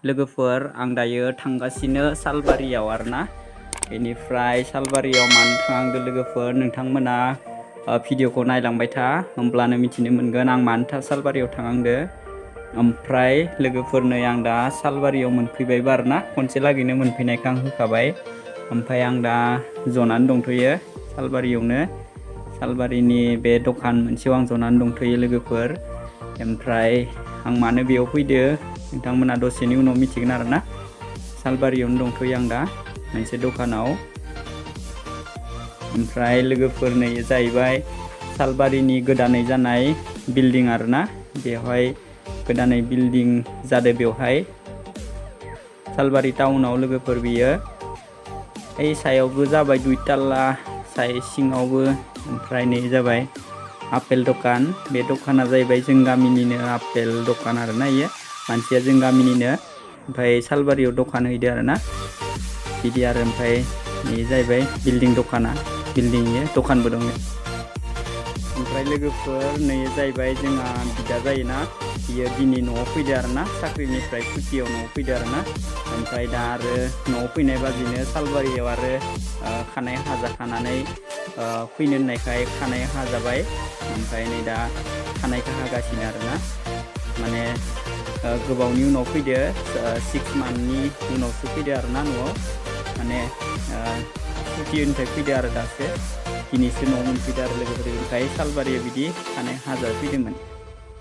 लोगोफोर आं दायो थांगासिनो सालबारियाव आरोना बेनिफ्राय सालबारियाव मानो थांदों लोगोफोर नोंथांमोना भिडिअखौ नायलांबाय था होमब्लानो मिथिनो मोनगोन आं मानो सालबारियाव थांदों। ओमफ्राय लोगोफोर नै आं दा सालबारियाव मोनफैबायबो आरोना खनसे लागैनो मोनफैनायखौ आं होखाबाय। ओमफ्राय आं दा जनानै दंथ'यो सालबारियावनो सालबारिनि बे दखान मोनसेयाव आं जनानै दंथ'यो लोगोफोर। ओमफ्राय आं मानो बेयाव फैदो नोंथांमोना दसेनि उनाव मिथिगोन आरोना। सालबारियावनो दंथ'यो आं दा मोनसे दखानाव। ओमफ्राय लोगोफोर नै जाहैबाय सालबारिनि गोदानै जानाय बिल्डिं आरोना बेवहाय गोदानै बिल्डिं जादों बेवहाय सालबारि टाउनाव लोगोफोर बियो ओइ सायावबो जाबाय 2 ताल्ला सिङावबो। ओमफ्राय नै जाबाय आपेल दखान बे दखाना जाहैबाय जों गामिनिनो आपेल दखान आरोना इयो मानसिया जों गामिनिनो ओमफ्राय सालबारियाव दखान हैदो आरोना बिदि आरो। ओमफ्राय बे जाहैबाय बिल्डिं दखाना बिल्डिं दखानबो दङ। ओमफ्राय लोगोफोर नै जाहैबाय जोंहा बिदा जायोना बियो दिनै न'आव फैदो आरोना साख्रिनिफ्राय सुटियाव न'आव फैदो आरोना। ओमफ्राय दा आरो न'आव फैनाय बादिनो सालबारियाव आरो खानाय हाजाखानानै फैनो होननायखाय खानाय हाजाबाय। ओमफ्राय नै दा खानायखौ हागासिनो आरोना माने गोबावनि उनाव फैदो 6 मान्थनि उनावसो फैदो आरोना न'आव माने सुटिनिफ्राय फैदो आरो दासो दिनैसो न'आव मोनफैदो आरो लोगोफोर। ओमफ्राय सालबारियाव बिदि खानाय हाजा फैदोंमोन।